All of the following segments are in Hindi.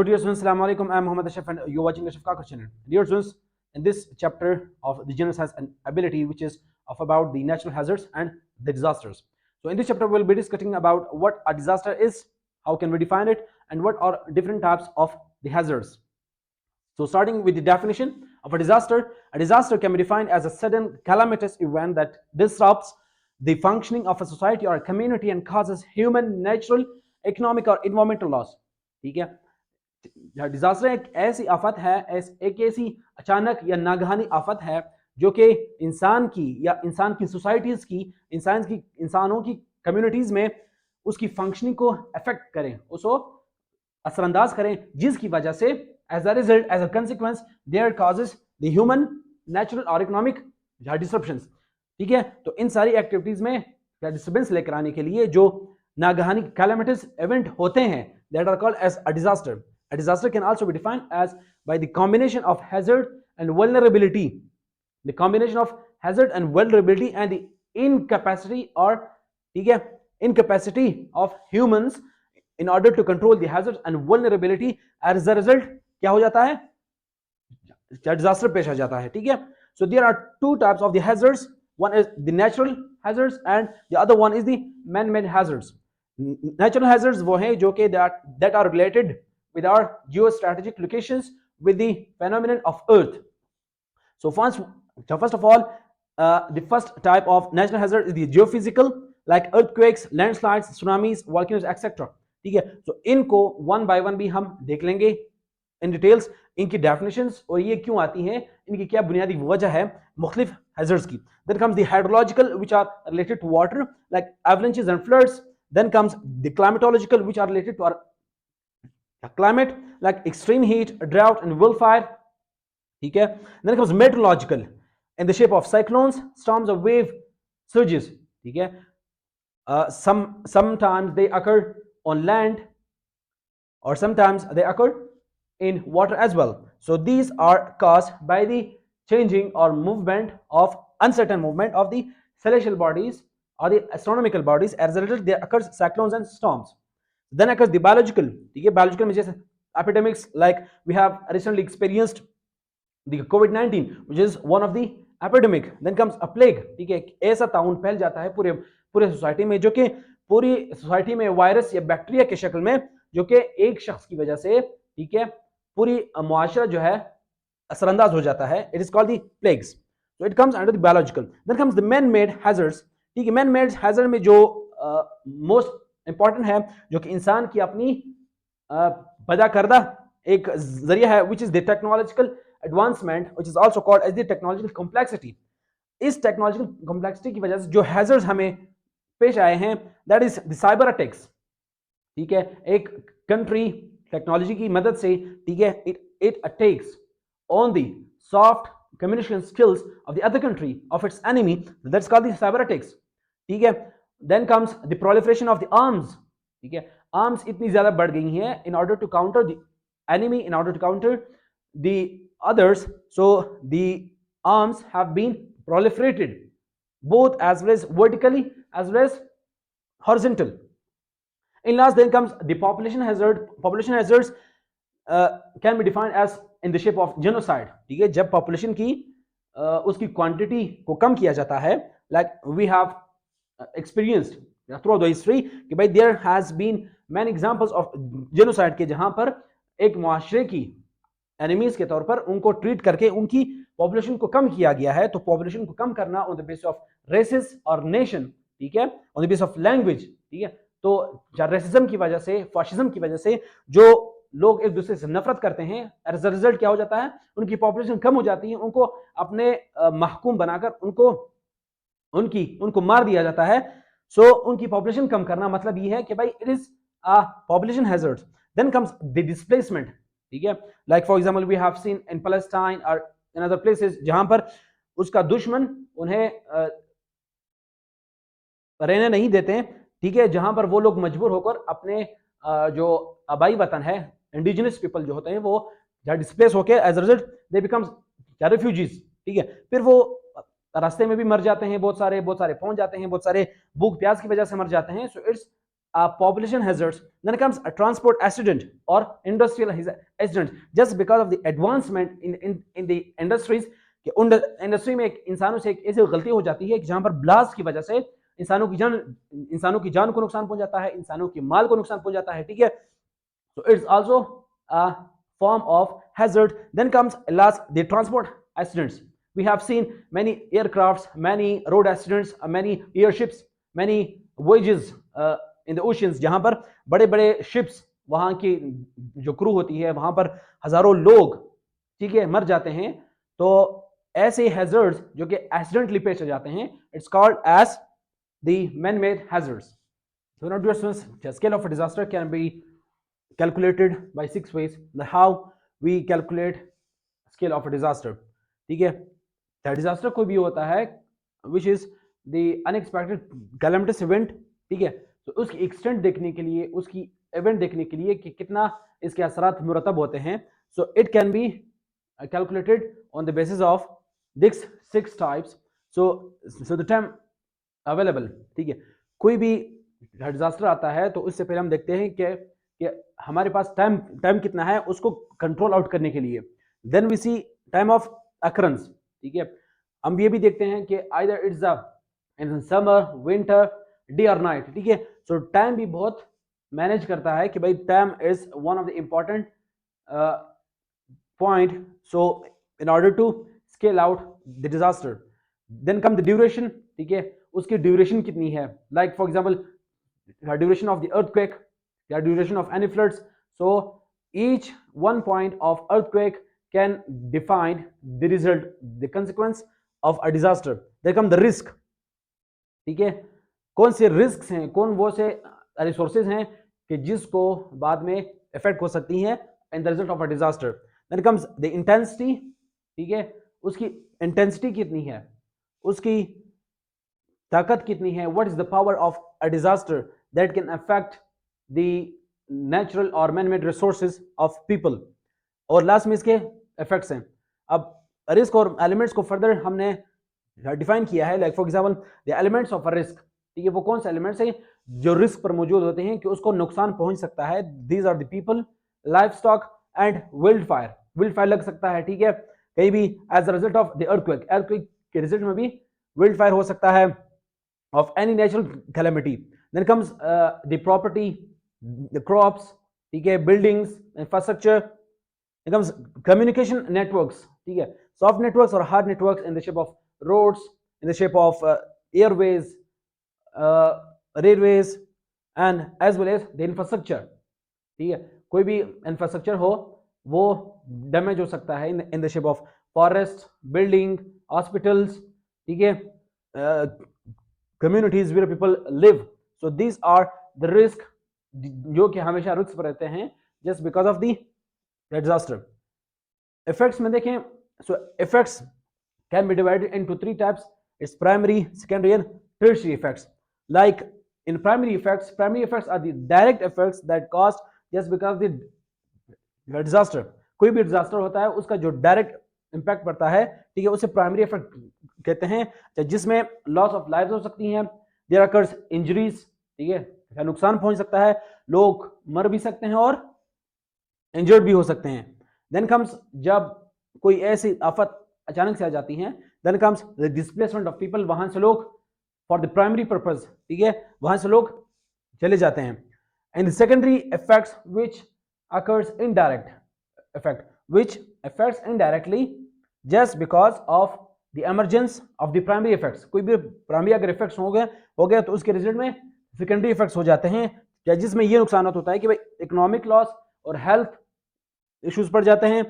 Hello dear students, Assalamu alaikum. I am Muhammad Ashraf and you are watching Ashraf Kakar channel. Dear students, in this chapter of the genus has an ability which is of about the natural hazards and the disasters. So in this chapter we will be discussing about what a disaster is, how can we define it, and what are different types of the hazards. So starting with the definition of a disaster can be defined as a sudden calamitous event that disrupts the functioning of a society or a community and causes human, natural, economic or environmental loss. ठीक है, डिजास्टर एक ऐसी आफत है, एक ऐसी अचानक या नागहानी आफत है जो कि इंसान की या इंसान की सोसाइटीज की इंसानों की कम्युनिटीज में उसकी फंक्शनिंग को अफेक्ट करें, उसको असरअंदाज करें, जिसकी वजह से as a result, as a consequence there causes the human, natural और इकोनॉमिक डिसरप्शंस. ठीक है, तो इन सारी एक्टिविटीज में डिस्टर्बेंस लेकर आने के लिए जो नागहानी कैलामिटस इवेंट होते हैं, that are called as a disaster. A disaster can also be defined as by the combination of hazard and vulnerability. The combination of hazard and vulnerability and the incapacity or incapacity of humans in order to control the hazards and vulnerability. As a result, क्या हो जाता है? Disaster पेश आ जाता है. ठीक है. So there are two types of the hazards. One is the natural hazards and the other one is the man-made hazards. Natural hazards वो हैं जो कि that are related with our geostrategic locations with the phenomenon of earth. So first of all, the first type of natural hazard is the geophysical, like earthquakes, landslides, tsunamis, volcanoes, etc. ठीक है, so इनको one by one भी हम देख लेंगे in details, इनकी definitions और ये क्यों आती हैं, इनकी क्या बुनियादी वजह है मुख्तलिफ hazards की. Then comes the hydrological, which are related to water, like avalanches and floods. Then comes the climatological, which are related to our climate, like extreme heat, drought and wildfire. ठीक है. Then comes meteorological in the shape of cyclones, storms or wave surges. ठीक है. Sometimes they occur on land or sometimes they occur in water as well. So these are caused by the changing or uncertain movement of the celestial bodies or the astronomical bodies. As a result, there occurs cyclones and storms. Then occurs the biological. ठीक है, biological में जैसे epidemics, like we have recently experienced the COVID-19, which is one of the epidemic. Then comes a plague. ठीक है, ऐसा ताउन फैल जाता है पूरे सोसाइटी में, जो कि पूरी सोसाइटी में वायरस या बैक्टीरिया के शक्ल में, जो कि एक शख्स की वजह से, ठीक है, पूरी मुआशरा जो है असरअंदाज हो जाता है. It is called the plagues. So it comes under the biological. Then comes the man-made hazards. ठीक है, man-made hazard में जो मोस्ट इंपॉर्टेंट है, जो कि इंसान की अपनी पैदा करदा एक जरिया है, which is the technological advancement, which is also called as the technological complexity. इस technological complexity की वजह से जो hazards हमें पेश आए हैं, that is the cyber attacks. ठीक है, एक कंट्री टेक्नोलॉजी की मदद से, ठीक है, it attacks on the soft communication skills of the other country, of its enemy. That's called the cyber attacks. ठीक है. Then comes the proliferation of the arms. ठीक है, arms इतनी ज्यादा बढ़ गई हैं in order to counter the enemy, in order to counter the others. So the arms have been proliferated both as well as vertically as well as horizontal. In last, then comes the population hazard. Population hazards can be defined as in the shape of genocide. ठीक है, जब population की उसकी quantity को कम किया जाता है, like we have experienced throughout the history कि भाई there has been many examples of genocide के जहां पर एक मुआशरे की enemies के तौर पर उनको ट्रीट करके उनकी पॉपुलेशन को कम किया गया है. तो पॉपुलेशन को कम करना on the basis of races और नेशन, ठीक है, on the basis of language. ठीक है, तो रेसिज्म की वजह से, फाशिज्म की वजह से जो लोग एक दूसरे से नफरत करते हैं, एज अ रिजल्ट क्या हो जाता है, उनकी पॉपुलेशन कम हो जाती है, उनको अपने महकूम बनाकर उनको मार दिया जाता है. सो उनकी पॉपुलेशन कम करना मतलब ये है कि भाई it is a population hazard. Then comes the displacement. ठीक है, like for example we have seen in Palestine और इन अदर प्लेसेस जहां पर उसका दुश्मन उन्हें रहने नहीं देते हैं. ठीक है, जहां पर वो लोग मजबूर होकर अपने जो आबाई वतन है, इंडिजिनस पीपल जो होते हैं, वो डिस्प्लेस होकर as a result they becomes refugees. ठीक है, फिर वो रास्ते में भी मर जाते हैं, बहुत सारे पहुंच जाते हैं, बहुत सारे भूख प्यास की वजह से मर जाते हैं. So it's population hazards, then comes a transport accident or industrial accident just because of the advancement in the industries कि उन इंडस्ट्री में एक इंसानों से एक ऐसी गलती हो जाती है कि जहां पर ब्लास्ट की वजह से इंसानों की जान को नुकसान पहुंच जाता है, इंसानों की माल को नुकसान पहुंच जाता है, ठीक है. So it's also a form of hazard. Then comes last the transport accidents. We have seen many aircrafts, many road accidents, many airships, many voyages in the oceans जहां पर बड़े बड़े ships वहां की जो क्रू होती है वहां पर हजारों लोग, ठीक है, मर जाते हैं. तो ऐसे हैजर्ड्स जो कि एक्सीडेंटली पेश आ जाते हैं, it's called as the man made hazards. So now dear students, the scale of a disaster can be calculated by 6 ways. How we calculate scale of a disaster, ठीक है. The disaster कोई भी होता है which is the unexpected calamitous event, ठीक है. तो उसकी एक्सटेंट देखने के लिए, उसकी इवेंट देखने के लिए कि कितना इसके असरात मुरतब होते हैं, so it can be calculated on the basis of these 6 types. So the time available, ठीक है. कोई भी डिजास्टर आता है तो उससे पहले हम देखते हैं कि हमारे पास टाइम कितना है उसको कंट्रोल आउट करने के लिए. Then we see time of occurrence, ठीक है. हम ये भी देखते हैं कि either it's in summer, winter, day और नाइट, ठीक है. सो टाइम भी बहुत मैनेज करता है कि भाई time is one of the important point, so in order to scale out the disaster. Then come the duration, ठीक है. उसकी ड्यूरेशन कितनी है, like for example duration of the earthquake, the duration of any floods. So each one point of earthquake can define the result, the consequence of a disaster. There come the risk, ठीक है. कौन से रिस्क हैं, कौन वो से रिसोर्सेज हैं कि जिसको बाद में इफेक्ट हो सकती हैं in the result of a disaster. Then comes the intensity, ठीक है. उसकी इंटेंसिटी कितनी है, उसकी ताकत कितनी है, what is the power of a disaster that can affect the natural और man made resources of people. और लास्ट में इसके इफेक्ट्स हैं. अब रिस्क और एलिमेंट्स को फर्दर हमने डिफाइन किया है, like for example the elements of a risk, ठीक है. वो कौन से एलिमेंट्स हैं जो रिस्क पर मौजूद होते हैं कि उसको नुकसान पहुंच सकता है. These are the people, life stock and wild fire. Wild fire लग सकता है, ठीक है, कहीं भी as a result of the earthquake के रिजल्ट में भी विल्ड फायर हो सकता है of any natural calamity. Then comes the property, the crops, ठीक है, buildings, infrastructure. Then comes communication networks, ठीक है, soft networks or hard networks in the shape of roads, in the shape of airways, railways, and as well as the infrastructure, ठीक है. कोई भी infrastructure हो वो डैमेज हो सकता है in the shape of forest, building, hospitals, ठीक है, communities where people live. So these are the risk जो कि हमेशा रिस्क पर रहते हैं just because of the disaster. Effects में देखें, so effects can be divided into 3 types. It's primary, secondary and tertiary effects. Like in primary effects are the direct effects that caused just because of the disaster. कोई भी डिजास्टर होता है उसका जो डायरेक्ट इंपैक्ट पड़ता है, ठीक है, उसे प्राइमरी इफेक्ट कहते हैं, जिसमें लॉस ऑफ लाइव्स हो सकती हैं, देयर अकर्स इंजरीज, ठीक है, नुकसान पहुंच सकता है, लोग मर भी सकते हैं और इंजर्ड भी हो सकते हैं. देन कम्स जब कोई ऐसी आफत अचानक से आ जाती है, then comes the displacement of people. वहां से लोग फॉर द प्राइमरी पर्पस, ठीक है, वहां से लोग चले जाते हैं. And the secondary effects which occurs indirect effect which affects indirectly just because of the emergence of the primary effects. कोई भी प्राइमरी अगर इफेक्ट्स हो गए तो उसके रिजल्ट में सेकेंडरी इफेक्ट्स हो जाते हैं, जिसमें ये नुकसान होता है कि भाई इकोनॉमिक लॉस और हेल्थ इश्यूज पड़ जाते हैं,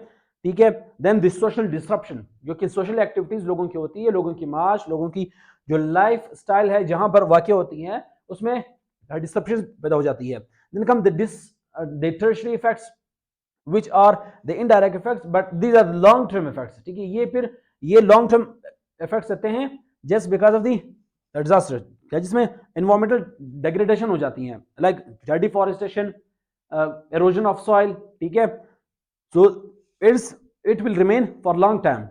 ठीक है. देन द सोशल डिसरप्शन, जो कि सोशल एक्टिविटीज लोगों की होती है, लोगों की माश, लोगों की जो लाइफ स्टाइल है जहां पर वाक़या होती है उसमें डिसरप्शन पैदा हो जाती है. Then come the tertiary effects which are the indirect effects but these are long term effects, ठीक है. ये फिर ये long term effects रहते हैं just because of the disaster, जिसमें environmental degradation हो जाती हैं, like deforestation, erosion of soil, ठीक है. So it will remain for long time.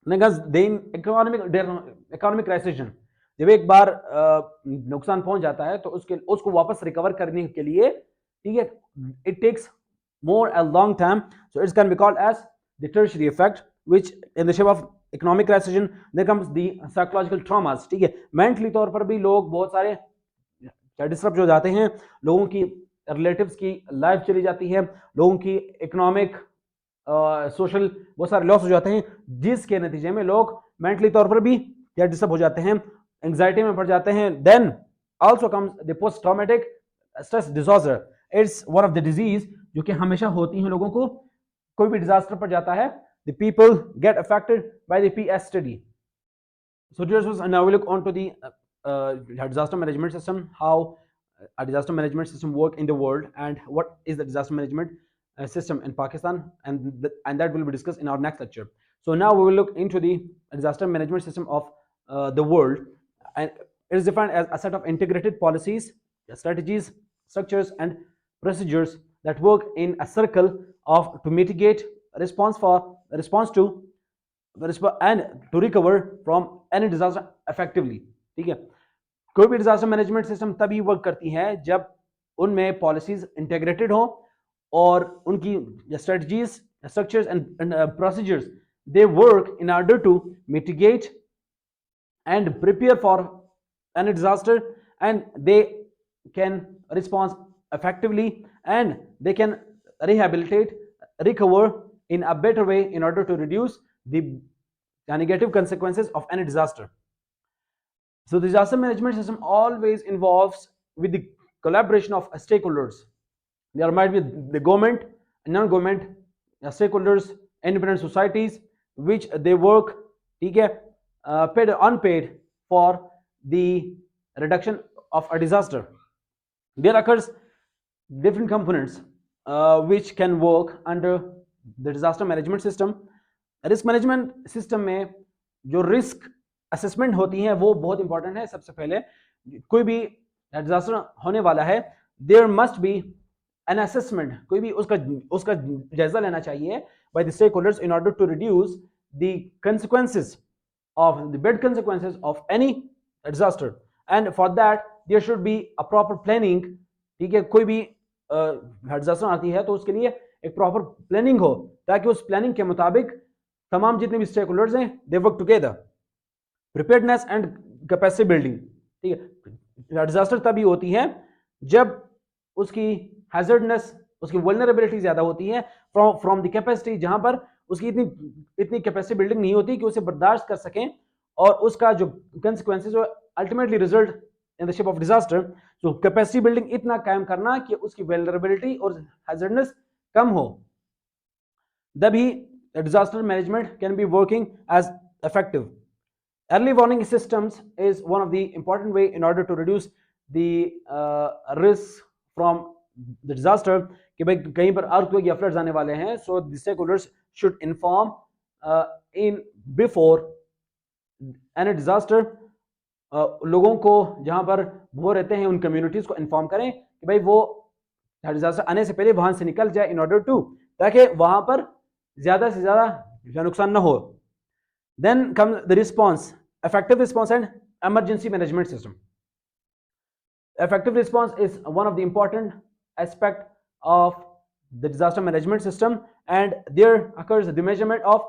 Because the economic recession, जब एक बार नुकसान पहुंच जाता है तो उसको वापस रिकवर करने के लिए, ठीक है, it takes more a long time, so it's can be called as the tertiary effect, which in the shape of economic recession there comes the psychological traumas, ठीक है, मेंटली तौर पर भी लोग बहुत सारे डिस्टर्ब हो जाते हैं, लोगों की रिलेटिव्स की लाइफ चली जाती है, लोगों की इकोनॉमिक सोशल बहुत सारे लॉस हो जाते हैं, जिसके नतीजे में लोग मेंटली तौर पर भी क्या डिस्टर्ब हो जाते हैं, एंग्जाइटी में पड़ जाते हैं। Then also comes the post traumatic stress disorder, it's one of the disease जो कि हमेशा होती हैं लोगों को, कोई भी डिजास्टर पड़ जाता है, the people get affected by the PSTD. So now we look on to the disaster management system, how a disaster management system work in the world, and what is the disaster management system in Pakistan, and that will be discussed in our next lecture. So now we will look into the disaster management system of the world, and it is defined as a set of integrated policies, strategies, structures, and procedures that work in a circle of to mitigate, response to and to recover from any disaster effectively, ठीक है। कोई भी डिजास्टर मैनेजमेंट सिस्टम तभी वर्क करती है जब उनमें पॉलिसीज इंटीग्रेटेड हो और उनकी strategies, structures and procedures they work in order to mitigate and prepare for any disaster, and they can respond effectively, and they can rehabilitate, recover in a better way in order to reduce the negative consequences of any disaster. So the disaster management system always involves with the collaboration of stakeholders. There might be the government, non-government stakeholders, independent societies, which they work, ठीक है, paid or unpaid for the reduction of a disaster. There occurs different components which can work under the disaster management system. Risk management system में जो रिस्क असेसमेंट होती है वो बहुत इंपॉर्टेंट है। सबसे पहले कोई भी डिजास्टर होने वाला है, there must be an assessment, कोई भी उसका जायजा लेना चाहिए by the stakeholders in order to reduce the consequences of the bad consequences of any disaster, and for that there should be a proper planning, ठीक है। कोई भी डिजास्टर आती है तो उसके लिए एक प्रॉपर प्लानिंग हो, ताकि उस प्लानिंग के मुताबिक तमाम जितने भी स्टेक होल्डर्स हैं they work together. Preparedness and capacity building, ठीक है। डिजास्टर तभी होती है जब उसकी हैजर्डनेस, उसकी वल्नरेबिलिटी ज्यादा होती है फ्रॉम द कैपेसिटी, जहां पर उसकी इतनी कैपेसिटी बिल्डिंग नहीं होती कि उसे बर्दाश्त कर सकें, और उसका जो कंसिक्वेंसेस वो ultimately result in the shape of disaster. So capacity building इतना कायम करना कि उसकी वल्नरेबिलिटी और हैजर्डनेस कम हो, तभी disaster management can be working as effective. Early warning systems is one of the important way in order to reduce the risk from the disaster, कि भाई कहीं पर earthquake या floods आने वाले हैं, so the stakeholders should inform in before any disaster. लोगों को जहां पर वो रहते हैं उन कम्युनिटीज को इन्फॉर्म करें कि भाई वो डिजास्टर आने से पहले वहां से निकल जाए, इन ऑर्डर टू, ताकि वहां पर ज्यादा से ज्यादा नुकसान ना हो। Then come the response, effective response and emergency management system. Effective response is one of the important aspect of the disaster management system, and there occurs the measurement of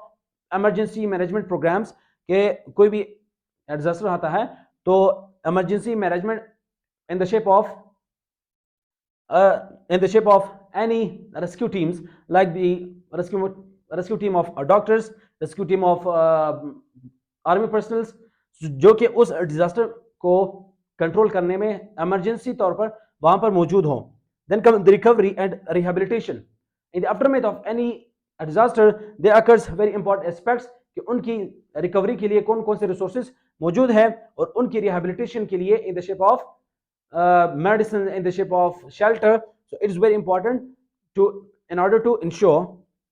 emergency management programs, के कोई भी डिजास्टर आता है तो emergency management in the shape of any rescue teams, like the rescue team of doctors, rescue team of army personnels, जो कि उस डिजास्टर को कंट्रोल करने में इमरजेंसी तौर पर वहां पर मौजूद हो। Then come the recovery and rehabilitation. In the aftermath of any disaster there occurs very important aspects, कि उनकी रिकवरी के लिए कौन कौन से रिसोर्सेज मौजूद है, और उनकी रिहेबिलिटेशन के लिए in the shape of medicine, in the shape of shelter. So it is very important to in order to ensure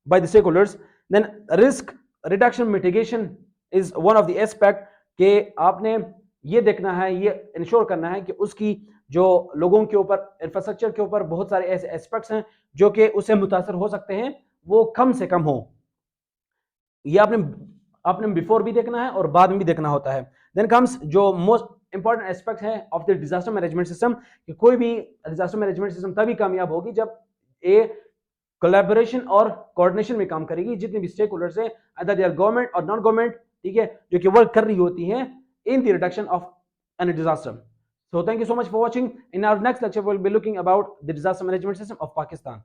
by the stakeholders. Then risk reduction mitigation is one of the aspect, कि आपने ये देखना है, ये इंश्योर करना है कि उसकी जो लोगों के ऊपर, इंफ्रास्ट्रक्चर के ऊपर बहुत सारे ऐसे एस्पेक्ट्स हैं जो कि उससे मुतासर हो सकते हैं, वो कम से कम हो। ये आपने बिफोर भी देखना है और बाद में भी देखना होता है, देन कम्स जो मोस्ट इंपॉर्टेंट एस्पेक्ट है of the disaster management system, कि कोई भी डिजास्टर मैनेजमेंट सिस्टम तभी कामयाब होगी जब ए कोलैबोरेशन और कोऑर्डिनेशन में काम करेगी, जितने भी स्टेक होल्डर्स हैं, अदर दे आर गवर्नमेंट और नॉन गवर्नमेंट, ठीक है, जो कि वर्क कर रही होती हैं in the reduction of any disaster. So thank you so much for watching. In our next lecture, we'll be looking about the disaster management system of Pakistan.